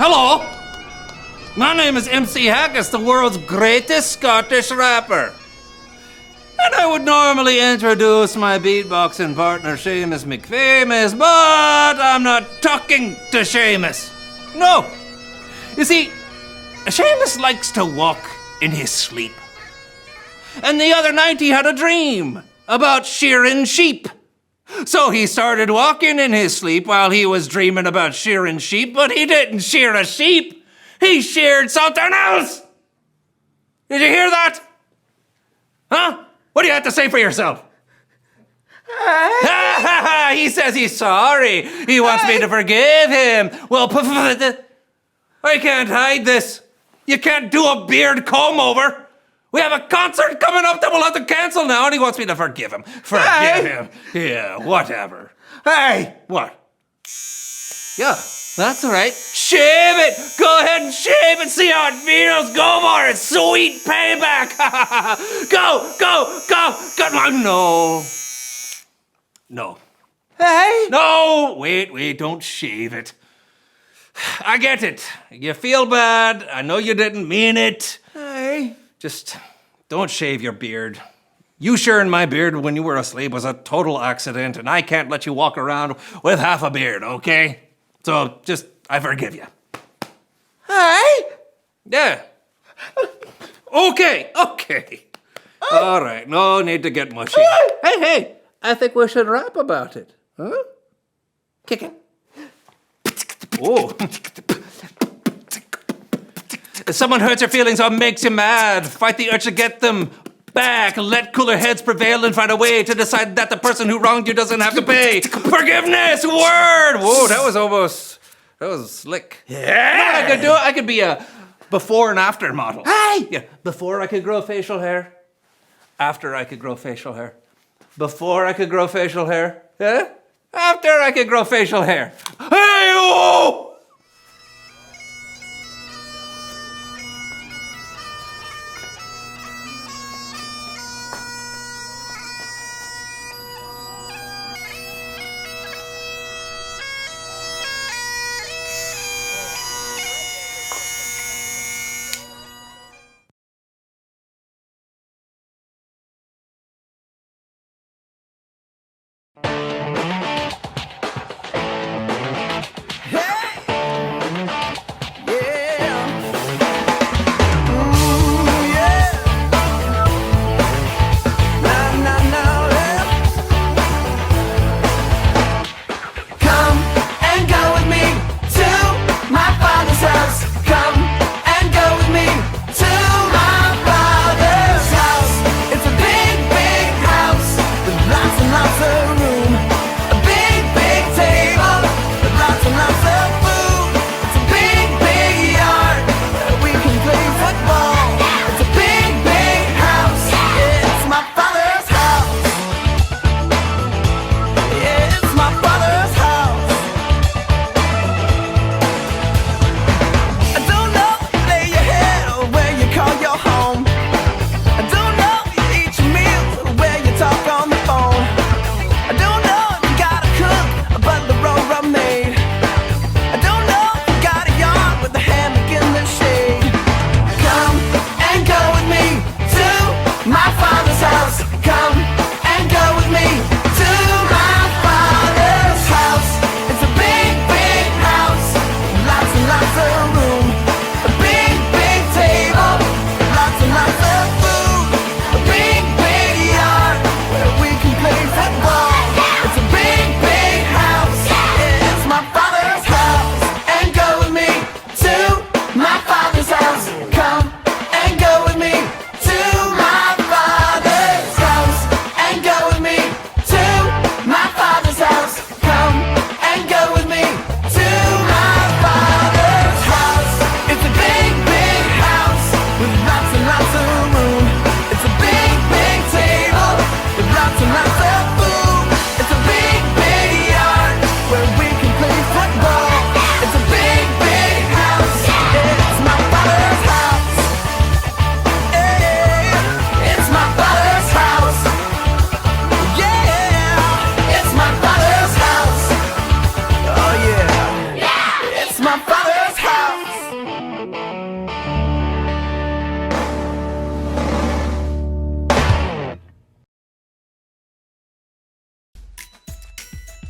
Hello! My name is MC Haggis, the world's greatest Scottish rapper. And I would normally introduce my beatboxing partner, Seamus McFamous, but I'm not talking to Seamus. No. You see, Seamus likes to walk in his sleep. And the other night he had a dream about shearing sheep. So he started walking in his sleep while he was dreaming about shearing sheep, but he didn't shear a sheep. He sheared something else. Did you hear that? Huh? What do you have to say for yourself? He says he's sorry. He wants me to forgive him. Well, I can't hide this. You can't do a beard comb over. We have a concert coming up that we'll have to cancel now, and he wants me to forgive him. Forgive him. Yeah, whatever. Hey! What? Yeah, that's all right. Shave it! Go ahead and shave it, see how it feels. Go for it. Sweet payback. Go! Come on. No. Hey! No! Wait, don't shave it. I get it. You feel bad. I know you didn't mean it. Hey! Just don't shave your beard. You sharing my beard when you were asleep was a total accident, and I can't let you walk around with half a beard, okay? So I forgive you. Hey! Yeah. Okay. All right, no need to get mushy. Hey, I think we should rap about it. Huh? Kick it. Oh. If someone hurts your feelings or makes you mad, fight the urge to get them back. Let cooler heads prevail and find a way to decide that the person who wronged you doesn't have to pay. Forgiveness, word! Whoa, that was slick. Yeah! You know what I could do? I could be a before and after model. Hey! Yeah, before I could grow facial hair. After I could grow facial hair. Before I could grow facial hair. Yeah? After I could grow facial hair. Hey-oh!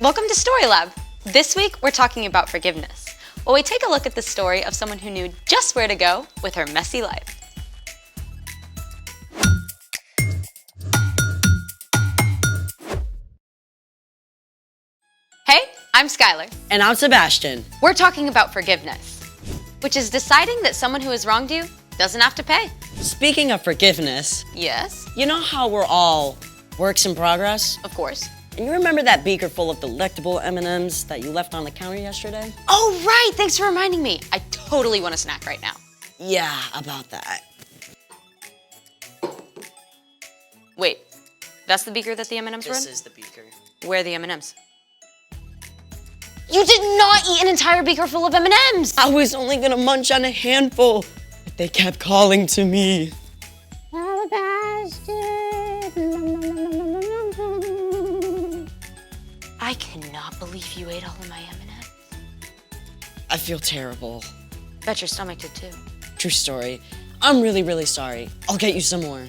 Welcome to Story Lab. This week, we're talking about forgiveness. Well, we take a look at the story of someone who knew just where to go with her messy life. Hey, I'm Skylar. And I'm Sebastian. We're talking about forgiveness, which is deciding that someone who has wronged you doesn't have to pay. Speaking of forgiveness, Yes, you know how we're all works in progress? of course. And you remember that beaker full of delectable M&Ms that you left on the counter yesterday? Oh, right, thanks for reminding me. I totally want a snack right now. Yeah, about that. Wait, that's the beaker that the M&Ms were in? This is the beaker. Where are the M&Ms? You did not eat an entire beaker full of M&Ms! I was only gonna munch on a handful, but they kept calling to me. I cannot believe you ate all of my M&Ms. I feel terrible. Bet your stomach did too. True story. I'm really, really sorry. I'll get you some more.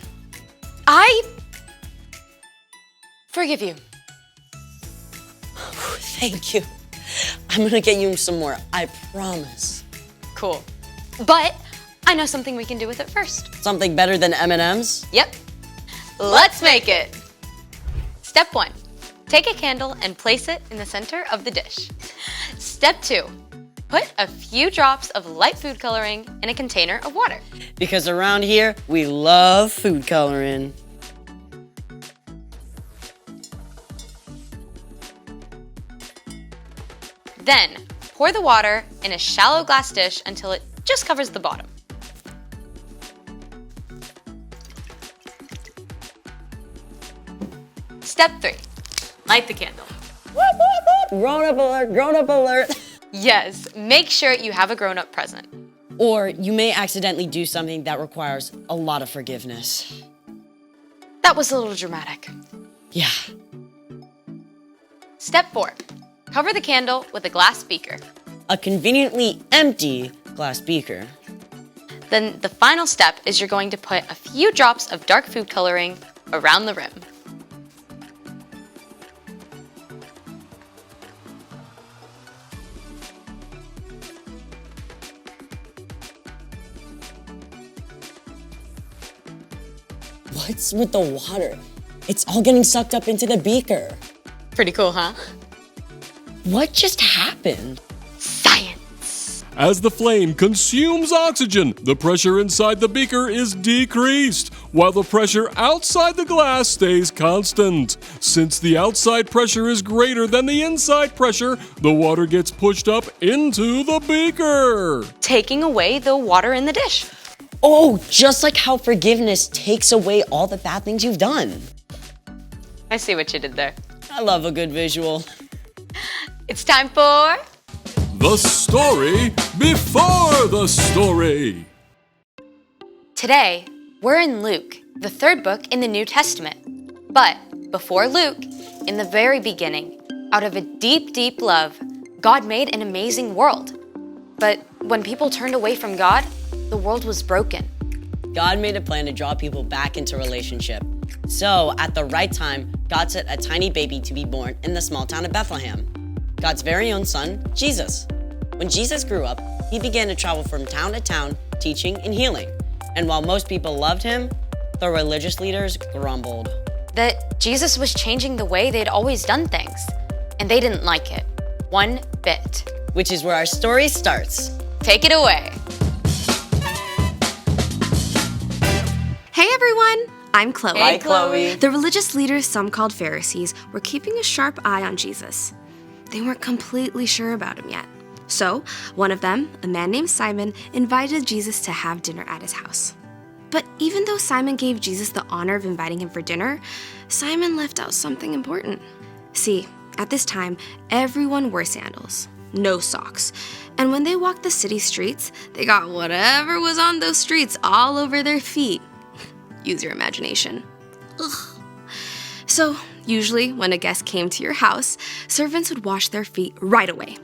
I forgive you. Thank you. I'm gonna get you some more, I promise. Cool. But I know something we can do with it first. Something better than M&Ms? Yep. Let's make it. Step 1. Take a candle and place it in the center of the dish. Step 2. Put a few drops of light food coloring in a container of water. Because around here, we love food coloring. Then, pour the water in a shallow glass dish until it just covers the bottom. Step 3. Light the candle. Grown-up alert, grown-up alert. Yes, make sure you have a grown-up present. Or you may accidentally do something that requires a lot of forgiveness. That was a little dramatic. Yeah. Step 4. Cover the candle with a glass beaker. A conveniently empty glass beaker. Then the final step is you're going to put a few drops of dark food coloring around the rim. What's with the water? It's all getting sucked up into the beaker. Pretty cool, huh? What just happened? Science! As the flame consumes oxygen, the pressure inside the beaker is decreased, while the pressure outside the glass stays constant. Since the outside pressure is greater than the inside pressure, the water gets pushed up into the beaker. Taking away the water in the dish. Oh, just like how forgiveness takes away all the bad things you've done. I see what you did there. I love a good visual. It's time for... The story before the story. Today, we're in Luke, the third book in the New Testament. But before Luke, in the very beginning, out of a deep, deep love, God made an amazing world. But when people turned away from God, the world was broken. God made a plan to draw people back into relationship. So, at the right time, God sent a tiny baby to be born in the small town of Bethlehem. God's very own son, Jesus. When Jesus grew up, he began to travel from town to town, teaching and healing. And while most people loved him, the religious leaders grumbled. That Jesus was changing the way they'd always done things. And they didn't like it. One bit. Which is where our story starts. Take it away. Hey everyone, I'm Chloe. Hey, Chloe. The religious leaders, some called Pharisees, were keeping a sharp eye on Jesus. They weren't completely sure about him yet. So, one of them, a man named Simon, invited Jesus to have dinner at his house. But even though Simon gave Jesus the honor of inviting him for dinner, Simon left out something important. See, at this time, everyone wore sandals, no socks. And when they walked the city streets, they got whatever was on those streets all over their feet. Use your imagination. Ugh. So, usually, when a guest came to your house, servants would wash their feet right away.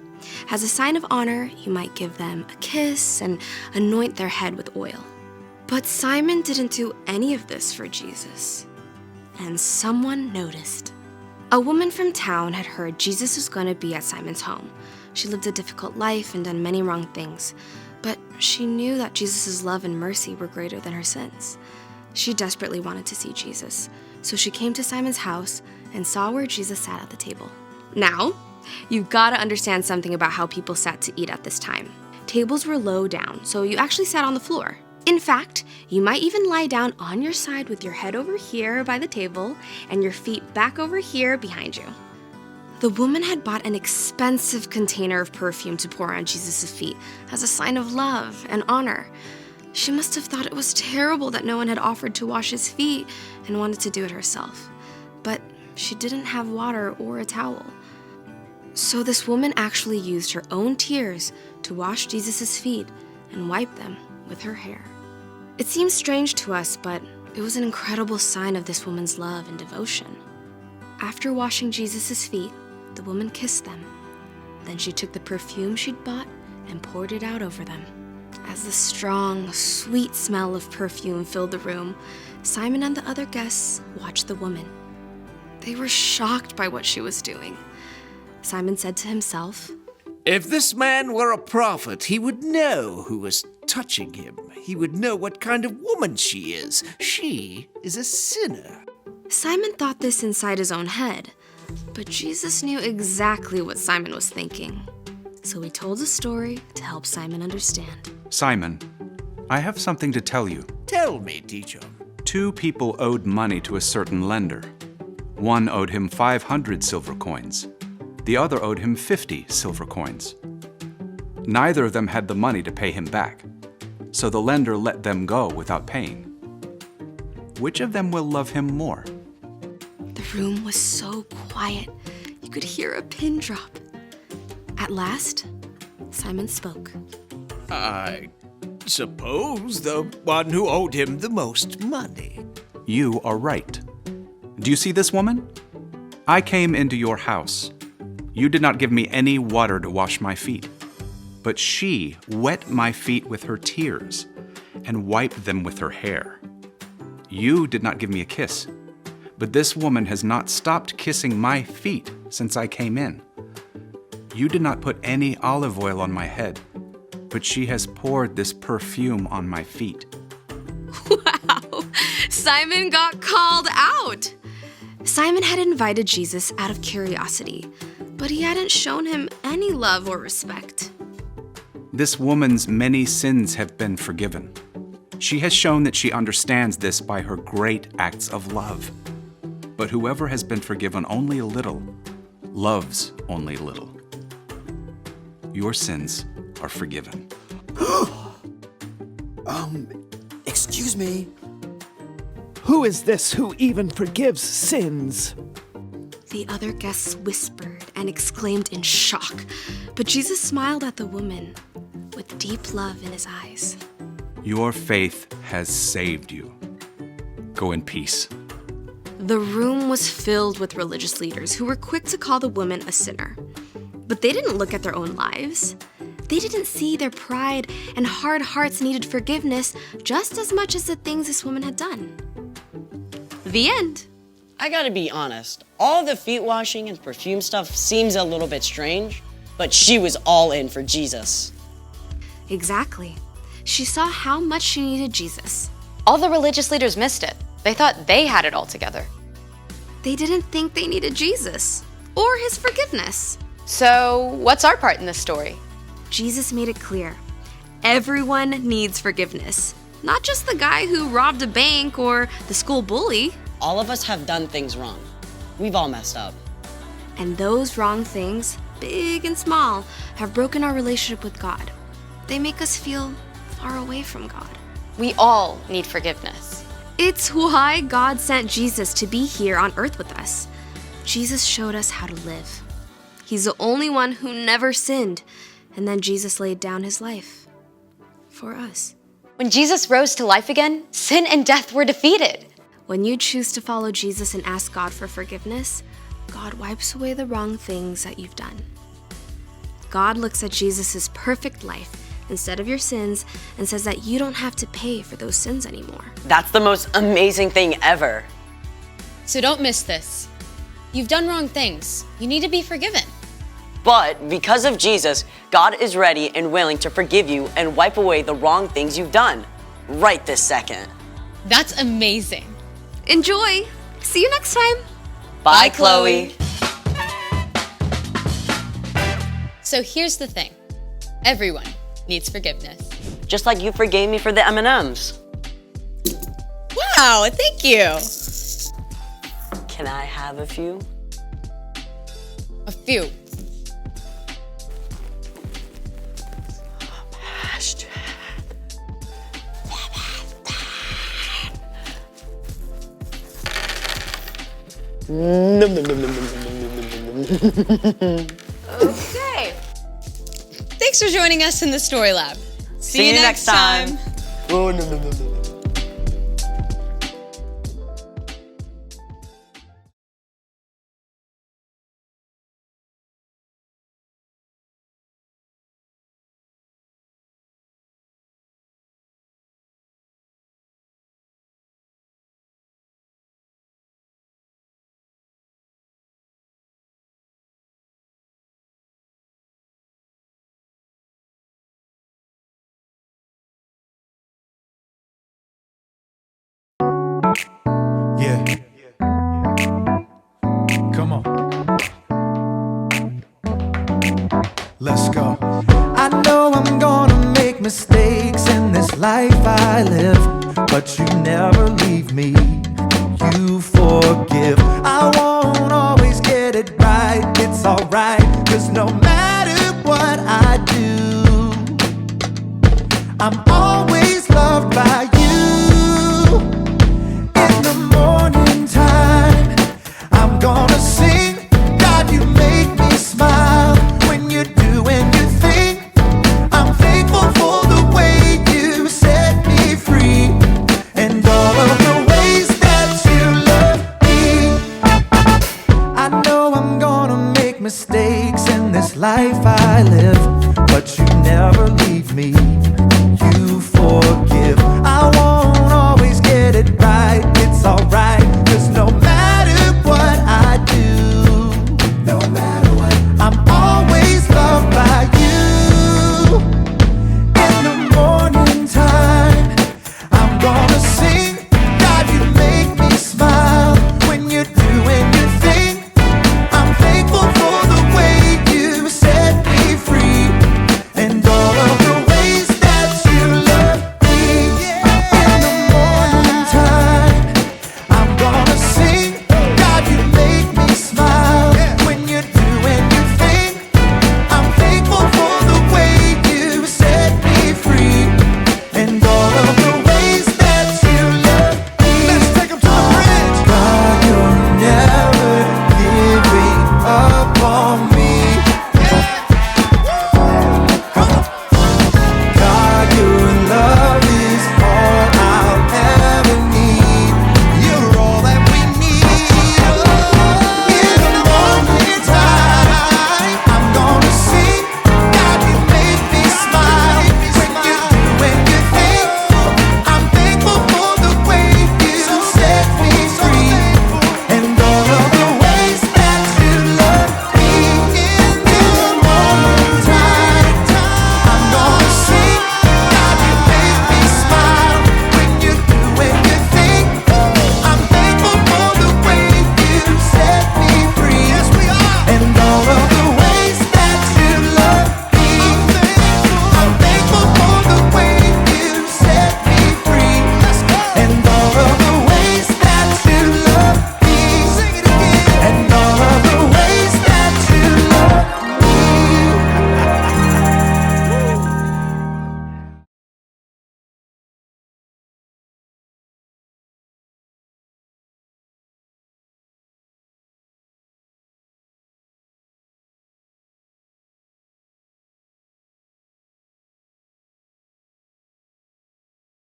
As a sign of honor, you might give them a kiss and anoint their head with oil. But Simon didn't do any of this for Jesus. And someone noticed. A woman from town had heard Jesus was going to be at Simon's home. She lived a difficult life and done many wrong things, but she knew that Jesus' love and mercy were greater than her sins. She desperately wanted to see Jesus, so she came to Simon's house and saw where Jesus sat at the table. Now, you've got to understand something about how people sat to eat at this time. Tables were low down, so you actually sat on the floor. In fact, you might even lie down on your side with your head over here by the table and your feet back over here behind you. The woman had bought an expensive container of perfume to pour on Jesus' feet as a sign of love and honor. She must have thought it was terrible that no one had offered to wash his feet and wanted to do it herself. But she didn't have water or a towel. So this woman actually used her own tears to wash Jesus' feet and wipe them with her hair. It seems strange to us, but it was an incredible sign of this woman's love and devotion. After washing Jesus' feet, the woman kissed them. Then she took the perfume she'd bought and poured it out over them. As the strong, sweet smell of perfume filled the room, Simon and the other guests watched the woman. They were shocked by what she was doing. Simon said to himself, If this man were a prophet, he would know who was touching him. He would know what kind of woman she is. She is a sinner. Simon thought this inside his own head, but Jesus knew exactly what Simon was thinking. So he told a story to help Simon understand. Simon, I have something to tell you. Tell me, teacher. 2 people owed money to a certain lender. One owed him 500 silver coins. The other owed him 50 silver coins. Neither of them had the money to pay him back, so the lender let them go without paying. Which of them will love him more? The room was so quiet, you could hear a pin drop. At last, Simon spoke. I suppose the one who owed him the most money. You are right. Do you see this woman? I came into your house. You did not give me any water to wash my feet, but she wet my feet with her tears and wiped them with her hair. You did not give me a kiss, but this woman has not stopped kissing my feet since I came in. You did not put any olive oil on my head, but she has poured this perfume on my feet. Wow! Simon got called out! Simon had invited Jesus out of curiosity, but he hadn't shown him any love or respect. This woman's many sins have been forgiven. She has shown that she understands this by her great acts of love. But whoever has been forgiven only a little, loves only little. Your sins are forgiven. Excuse me. Who is this who even forgives sins? The other guests whispered and exclaimed in shock, but Jesus smiled at the woman with deep love in his eyes. Your faith has saved you. Go in peace. The room was filled with religious leaders who were quick to call the woman a sinner. But they didn't look at their own lives. They didn't see their pride and hard hearts needed forgiveness just as much as the things this woman had done. The end. I gotta be honest, all the feet washing and perfume stuff seems a little bit strange, but she was all in for Jesus. Exactly. She saw how much she needed Jesus. All the religious leaders missed it. They thought they had it all together. They didn't think they needed Jesus or his forgiveness. So, what's our part in this story? Jesus made it clear. Everyone needs forgiveness. Not just the guy who robbed a bank or the school bully. All of us have done things wrong. We've all messed up. And those wrong things, big and small, have broken our relationship with God. They make us feel far away from God. We all need forgiveness. It's why God sent Jesus to be here on earth with us. Jesus showed us how to live. He's the only one who never sinned, and then Jesus laid down his life for us. When Jesus rose to life again, sin and death were defeated. When you choose to follow Jesus and ask God for forgiveness, God wipes away the wrong things that you've done. God looks at Jesus' perfect life instead of your sins and says that you don't have to pay for those sins anymore. That's the most amazing thing ever. So don't miss this. You've done wrong things. You need to be forgiven. But because of Jesus, God is ready and willing to forgive you and wipe away the wrong things you've done right this second. That's amazing. Enjoy! See you next time! Bye, Chloe. So here's the thing. Everyone needs forgiveness. Just like you forgave me for the M&Ms. Wow, thank you. Can I have a few? A few. Okay. Thanks for joining us in the Story Lab. See you next time. Yeah. Come on. Let's go. I know I'm gonna make mistakes in this life I live, but you never leave me. You forgive. I won't always get it right. It's alright, 'cause no matter what I do, I'm always loved by you. In the morning time, I'm gonna sing. God, you make me smile when you do and you think. I'm thankful for the way you set me free and all of the ways that you love me. I know I'm gonna make mistakes in this life I live, but you never leave me. You forgive.